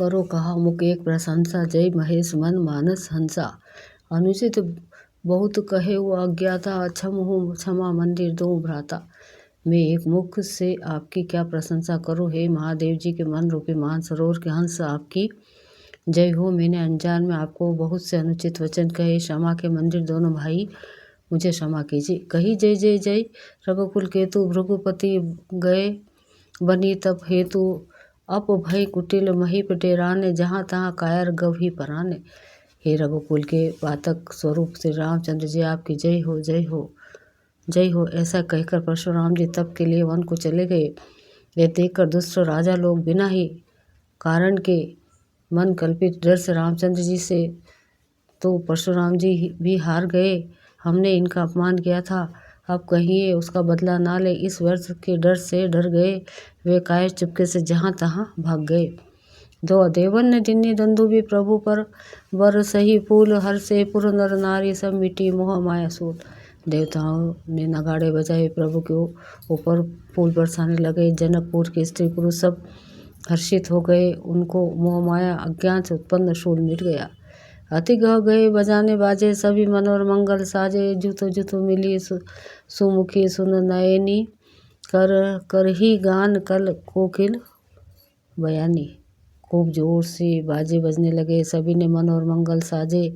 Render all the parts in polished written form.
करो कहा मुख एक प्रशंसा, जय महेश मन मानस हंसा। अनुचित बहुत कहे वो अज्ञाता, अक्षम हूँ क्षमा मंदिर दो भ्राता। मैं एक मुख से आपकी क्या प्रशंसा करूँ, हे महादेव जी के मन रूपी मानसरोवर के हंस आपकी जय हो। मैंने अनजान में आपको बहुत से अनुचित वचन कहे, क्षमा के मंदिर दोनों भाई मुझे क्षमा कीजिए। कही जय जय जय रघुकुल केतु, भृगुपति गए बनी तप हेतु। अप भय कुटिल महीप डेराने, जहाँ तहाँ कायर गभी पराने। हे रघुकुल के पातक स्वरूप श्री रामचंद्र जी आपकी जय हो जय हो जय हो। ऐसा कहकर परशुराम जी तप के लिए वन को चले गए। यह देखकर दुष्ट राजा लोग बिना ही कारण के मन कल्पित डर से रामचंद्र जी से तो परशुराम जी भी हार गए। हमने इनका अपमान किया था, अब कहिए उसका बदला ना ले, इस वर्ष के डर से डर गए। वे कायर चुपके से जहाँ तहाँ भाग गए। दो देवन ने दिन्नी दंदुबी प्रभु पर बर सही फूल, हर से पुर नर नारी सब मिटी मोह माया सूल। देवताओं ने नगाड़े बजाए, प्रभु के ऊपर फूल बरसाने लगे। जनकपुर के स्त्री पुरुष सब हर्षित हो गए, उनको मोह माया अज्ञान से उत्पन्न शूल मिट गया। अति गह गए बजाने बाजे, सभी मनोर मंगल साजे। जुतो जुतो मिली सुमुखी सुन नयनी, कर ही गान कल कोकिल बयानी। खूब जोर से बाजे बजने लगे, सभी ने मनोर मंगल साजे।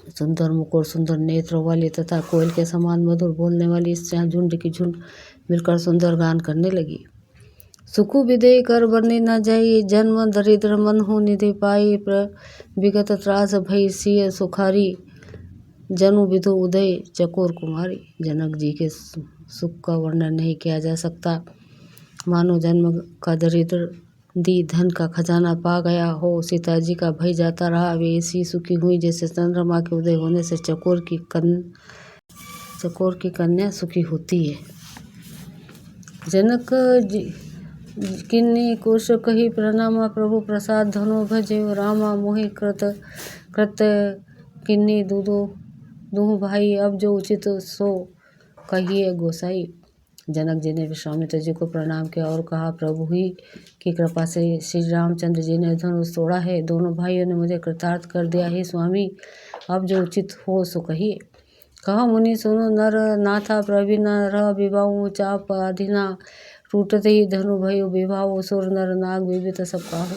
सुंदर मुख और सुंदर नेत्रों वाली तथा कोयल के समान मधुर बोलने वाली स्त्रियां झुंड की झुंड मिलकर सुंदर गान करने लगी। सुखु विदेय कर बरनी न जाई, जन्म दरिद्र मन हो निधि पाई। विगत त्रास भई सिय सुखारी, जनु विधु उदय चकोर कुमारी। जनक जी के सुख का वर्णन नहीं किया जा सकता। मानो जन्म का दरिद्र दी धन का खजाना पा गया हो। सीता जी का भय जाता रहा, वे ऐसी सुखी हुई जैसे चंद्रमा के उदय होने से चकोर की कन्या सुखी होती है। जनक जी किन्नी कोश कही प्रणामा, प्रभु प्रसाद धनो भजे रामा। मोहि कृत किन्नी दूह भाई, अब जो उचित सो कहिए गोसाई। जनक जी ने विश्वामित्र जी को प्रणाम किया और कहा, प्रभु ही की कृपा से श्री रामचंद्र जी ने धनुष तोड़ा है। दोनों भाइयों ने मुझे कृतार्थ कर दिया है स्वामी, अब जो उचित हो सो कहिए। कहा मुनि सुनो नर नाथा, प्रवीण रह विवाह चाप अधीना। टूटते ही धनु भयो विवाह, सुर नर नाग विविध सब काहू।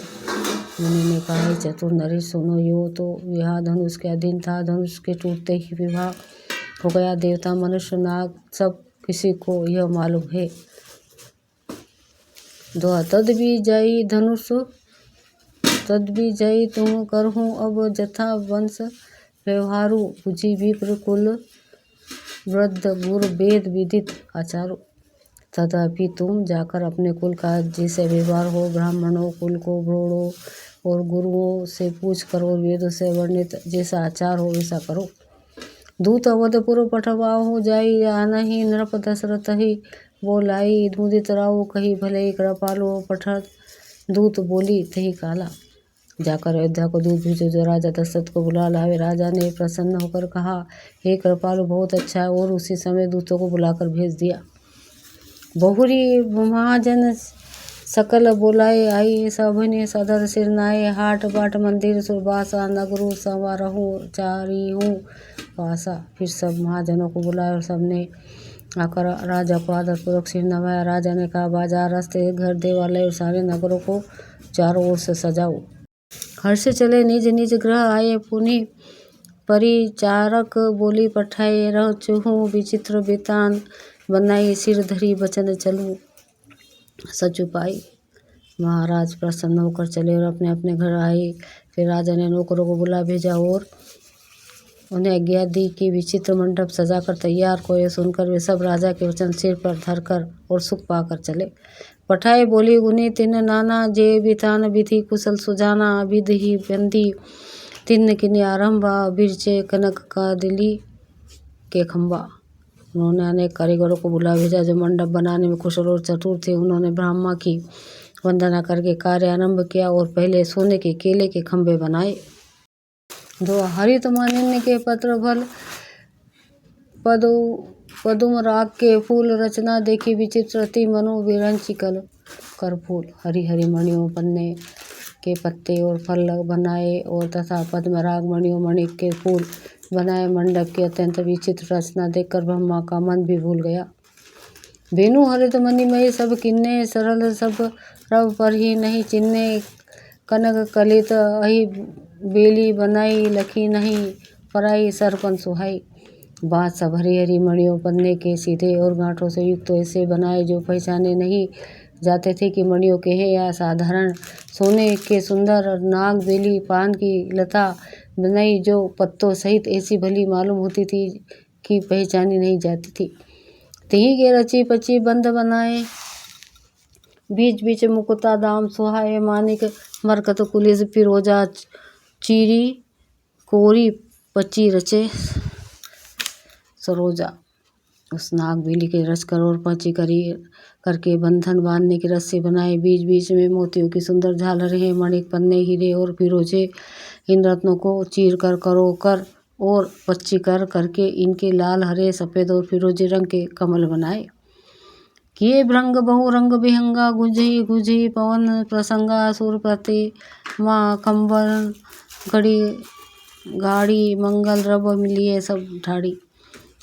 मुनि ने कहा, हे चतुर नरेश सुनो, यो तो विवाह धनुष के अधीन था। धनुष के टूटते ही विवाह हो गया। देवता मनुष्य नाग सब किसी को यह मालूम है। दो तद भी जाई धनुष, तद भी जाई तुम करहूँ। अब जथा वंश व्यवहारु, बुझी विप्र कुल वृद्ध गुरु वेद विदित आचारु। तथापि तुम जाकर अपने कुल का जैसे व्यवहार हो, ब्राह्मणों कुल को ब्रोड़ो और गुरुओं से पूछ करो, वेदों से वर्णित जैसा आचार हो वैसा करो। दूत अवधपुर पठवाहु जाई, आनहि नृप दशरथ ही बोलाई। मुदित राव कही भले कृपालु, पठत दूत बोली तही काला। जाकर अयोध्या को दूत भेजो जो राजा दशरथ को बुला लावे। राजा ने प्रसन्न होकर कहा, हे कृपालु बहुत अच्छा है, और उसी समय दूतों को बुलाकर भेज दिया। बहुरी महाजन सकल बोलाए आई, सभने सदर सिरनाए। हाट बाट मंदिर सुरबासा, नगरु समारहु चारी हूँ पासा। फिर सब महाजनों को बुलाया और सबने आकर राजा को आदरपूर्वक सिर नवाया। राजा ने कहा, बाजार रास्ते घर देवालय और सारे नगरों को चारों ओर से सजाओ। हर्ष चले निज निज गृह आए, पुनि परिचारक बोली पठाए। रह चूहू विचित्र बेतान, बनाई सिर धरी बचन चलूं सच उपाय। महाराज प्रसन्न होकर चले और अपने अपने घर आए। फिर राजा ने नौकरों को बुला भेजा और उन्हें आज्ञा दी कि विचित्र मंडप सजाकर तैयार को। यह सुनकर वे सब राजा के वचन सिर पर धरकर और सुख पाकर चले। पठाए बोली गुनी तिन नाना, जे बितान विधि कुशल सुजाना। विधि ही बंदी तिन किन्नी आरंभा, बिरचे कनक का दिली के खंबा। उन्होंने अनेक कारीगरों को बुला भेजा जो मंडप बनाने में कुशल और चतुर थे। उन्होंने ब्रह्मा की वंदना करके कार्य आरंभ किया और पहले सोने के केले के खंभे बनाए। दो हरित मानिन्य के पत्र फल, पदुम राग के फूल। रचना देखी विचित्र अति, मनो विरंचिकल कर फूल। हरी हरी मणियों पन्ने के पत्ते और फल बनाए और तथा पद्मराग मणियों मणिक के फूल बनाए। मंडप की अत्यंत विचित्र रचना देखकर ब्रह्मा का मन भी भूल गया। वेणु हरित मणिमय सब किन्ने सरल सब रव पर ही नहीं चिन्ने। कनक कलित अहि बेली बनाई लखी नहीं पराई सरपन सुहाई। बात सब हरी हरी मणियों पन्ने के सीधे और गांठों से युक्त ऐसे बनाए जो पहचाने नहीं जाते थे कि मणियों के हैं या साधारण सोने के। सुंदर नाग बेली पान की लता बनाई जो पत्तों सहित ऐसी भली मालूम होती थी कि पहचानी नहीं जाती थी। तिही के रची पची बंद बनाए बीच बीच मुकुता दाम सुहाए। मानिक मरकत कुलिस फिरोजा चीरी कोरी पची रचे सरोजा। उस नाग बेली के रचकर और पची करी करके बंधन बांधने की रस्सी बनाए। बीच बीच में मोतियों की सुंदर झालरें हैं। मणिक पन्ने हीरे और फिरोजे इन रत्नों को चीर कर करो कर और पच्ची कर करके इनके लाल हरे सफ़ेद और फिरोजी रंग के कमल बनाए। किए भृंग बहुरंग विहंगा गुझी गुझी पवन प्रसंगा सुरपति माँ कंबल गड़ी गाड़ी मंगल रब मिलिए सब ढाड़ी।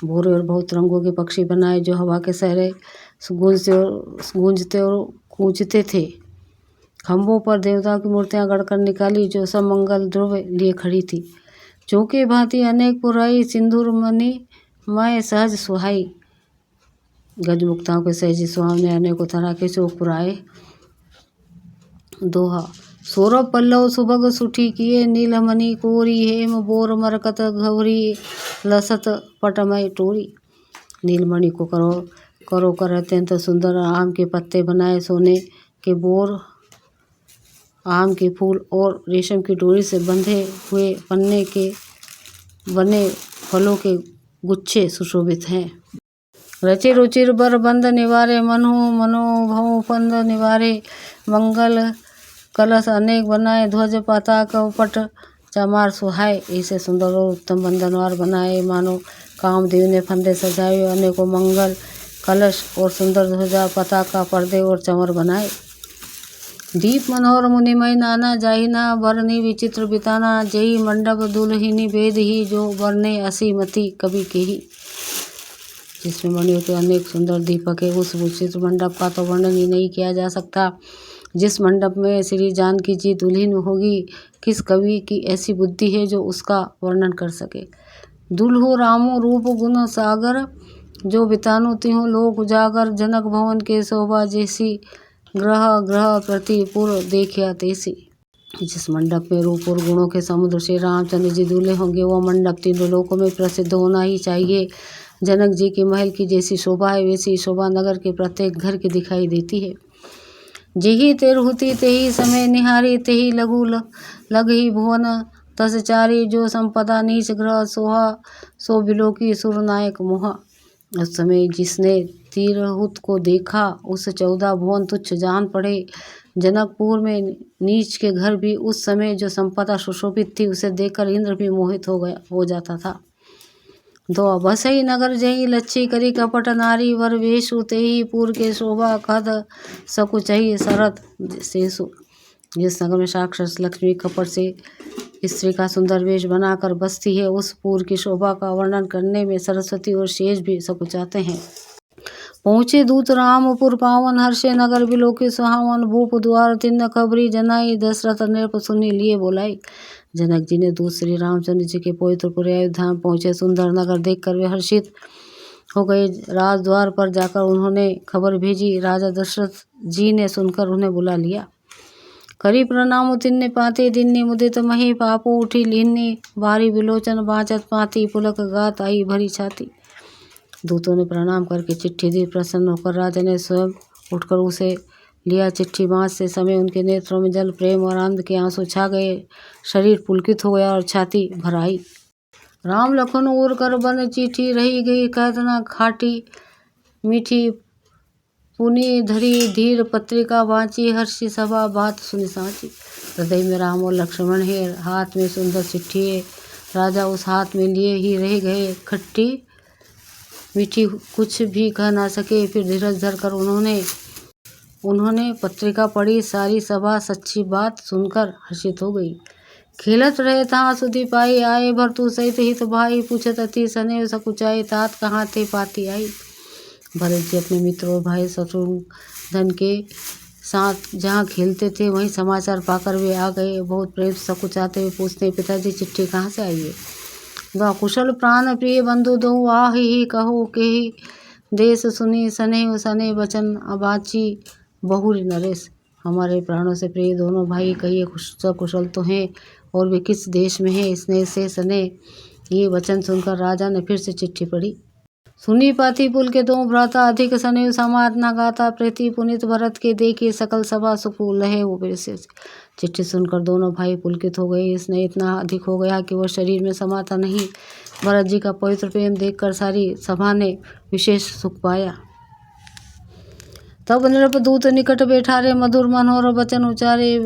भूरे और बहुत रंगों के पक्षी बनाए जो हवा के सहरे गूंजते और कूंजते थे। खम्भों पर देवताओं की मूर्तियां गढ़कर निकाली जो सब मंगल ध्रुव लिए खड़ी थी। चौके भांति अनेक पुराई सिंदूर मणि मैं सहज सुहाई। गजमुक्ताओं के सहजी सुहावने अनेकों तरह के चौक पुराए। दोहा सौरभ पल्लव सुभग सुठी किए नीलमणि कोरी हेम बोर मरकत घौरी लसत पटमय टोरी। नीलमणि को करो कर अत्यंत सुंदर आम के पत्ते बनाए। सोने के बोर आम के फूल और रेशम की डोरी से बंधे हुए पन्ने के बने फलों के गुच्छे सुशोभित हैं। रचे रुचिर बर बंद निवारे मनो भव फंद निवारे। मंगल कलश अनेक बनाए ध्वज पताका पट चमार सुहाए। ऐसे सुंदर और उत्तम बंधनवार बनाए मानो कामदेव ने फंदे सजाए। अनेकों मंगल कलश और सुंदर ध्वजा पताका पर्दे और चमर बनाए। दीप मनोहर मुनिमय नाना जाहिना बरनी विचित्र बिताना। जही मंडप दुल्हिनी वेद ही जो बरने असी मति कवि के ही। जिसमें मणियों के अनेक सुंदर दीपक है उस विचित्र मंडप का तो वर्णन ही नहीं किया जा सकता। जिस मंडप में श्री जानकी जी दुल्हन होगी किस कवि की ऐसी बुद्धि है जो उसका वर्णन कर सके। दुल्हो रामो रूप गुण सागर जो बितानु तिहो लोक उजागर। जनक भवन के शोभा जैसी ग्रह ग्रह प्रति पुर देखिया तैसी। जिस मंडप में रूप और गुणों के समुद्र श्री रामचंद्र जी दूल्हे होंगे वह मंडप तीनों लोकों में प्रसिद्ध होना ही चाहिए। जनक जी के महल की जैसी शोभा है वैसी शोभा नगर के प्रत्येक घर की दिखाई देती है। जेही तेरहुती तेही समय निहारी तेही लघु लगही भुवन तस चारी। जो संपदा नीच ग्रह सोहा सो बिलोकी सुरनायक मोहा। उस समय जिसने तिरहुत को देखा उस 14 भुवन तुच्छ जान पड़े। जनकपुर में नीच के घर भी उस समय जो संपदा सुशोभित थी उसे देखकर इंद्र भी मोहित हो जाता था। दो बसई नगर जही लच्छी करी कपट नारी वर वेशु तेही पूर के शोभा कद सकुचही शरद शेषु। जिस नगर में साक्षात लक्ष्मी कपट से स्त्री का सुंदर वेश बनाकर बसती है उस पूर की शोभा का वर्णन करने में सरस्वती और शेष भी सकुचाते हैं। पहुँचे दूत रामपुर पावन हर्षे नगर बिलोकी सुहावन। भूप द्वार तिन्न खबरी जनाई दशरथ नृप सुनी लिए बोलाई। जनक जी ने दूसरे रामचंद्र जी के पवित्रपुर अयोध्या में पहुँचे। सुंदर नगर देखकर वे हर्षित हो गए। राजद्वार पर जाकर उन्होंने खबर भेजी। राजा दशरथ जी ने सुनकर उन्हें बुला लिया। करी प्रणाम तिन्ने पाते दिन्नी मुदित मही पापो उठी लीन्नी। बारी विलोचन बाँचत पाती पुलक गात आई भरी छाती। दूतों ने प्रणाम करके चिट्ठी दी। प्रसन्न होकर राजा ने स्वयं उठकर उसे लिया। चिट्ठी बाँच से समय उनके नेत्रों में जल प्रेम और आनंद के आंसू छा गए। शरीर पुलकित हो गया और छाती भर आई। राम लखन उड़ कर बन चिट्ठी रही गई कहत न खाटी मीठी। पुनि धरी धीर पत्रिका बाँची हर्षि सभा बात सुनि साची। हृदय में राम और लक्ष्मण है हाथ में सुंदर चिट्ठी है। राजा उस हाथ में लिए ही रह गए। खट्टी मीठी कुछ भी कह ना सके। फिर धीरज धर कर उन्होंने उन्होंने पत्रिका पढ़ी। सारी सभा सच्ची बात सुनकर हर्षित हो गई। खेलत रहे तहाँ सुधी पाई, आए भरतु सहित हित भाई, पूछत अति सने सकुचाई, तात कहाँ थे पाती आई। भरत जी अपने मित्र और भाई शत्रुघ्न के साथ जहाँ खेलते थे वहीं समाचार पाकर वे आ गए। बहुत प्रेम सकुचाते हुए पूछते, पिताजी चिट्ठी कहाँ से आई है। गा कुशल प्राण प्रिय बंधु दो आहि कहो के देश सुनी सने सने वचन अबाची बहुरी नरेश। हमारे प्राणों से प्रिय दोनों भाई कहिए कुशल तो हैं और वे किस देश में हैं। स्नेह से सने ये वचन सुनकर राजा ने फिर से चिट्ठी पढ़ी। सुनी पाती पुल के दो भ्राता, अधिक सने समात न गाता, प्रीति पुनित भरत के देखिए सकल सभा सुख लहे वो से। चिट्ठी सुनकर दोनों भाई पुलकित हो गए। स्नेह इतना अधिक हो गया कि वह शरीर में समाता नहीं। भरत जी का पवित्र प्रेम देखकर सारी सभा ने विशेष सुख पाया। तब नृपदूत निकट बैठारे, मधुर मनोहर वचन उचारे,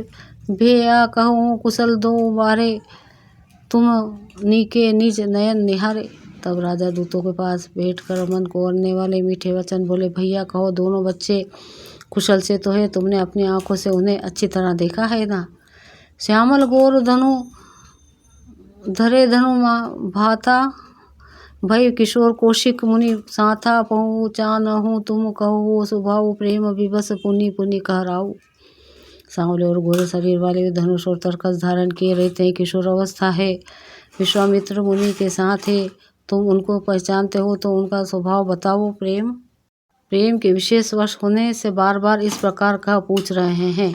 भैया कहूँ कुशल दो बारे, तुम नीके निज नयन निहारे। तब राजा दूतों के पास बैठकर मन को अरने वाले मीठे वचन बोले, भैया कहो दोनों बच्चे कुशल से तो है, तुमने अपनी आंखों से उन्हें अच्छी तरह देखा है ना। श्यामल गोर धनु धरे धनु भाता, भय किशोर कौशिक मुनि साथा, पहुँचा न हूँ तुम कहो स्वभाव, प्रेम विवश पुनि पुनि कहराऊ। सांवले और गोरे शरीर वाले धनुष और तरकस धारण किए रहते हैं, किशोर अवस्था है, विश्वामित्र मुनि के साथ है, तुम उनको पहचानते हो तो उनका स्वभाव बताओ। प्रेम के विशेष वश होने से बार बार इस प्रकार का पूछ रहे हैं।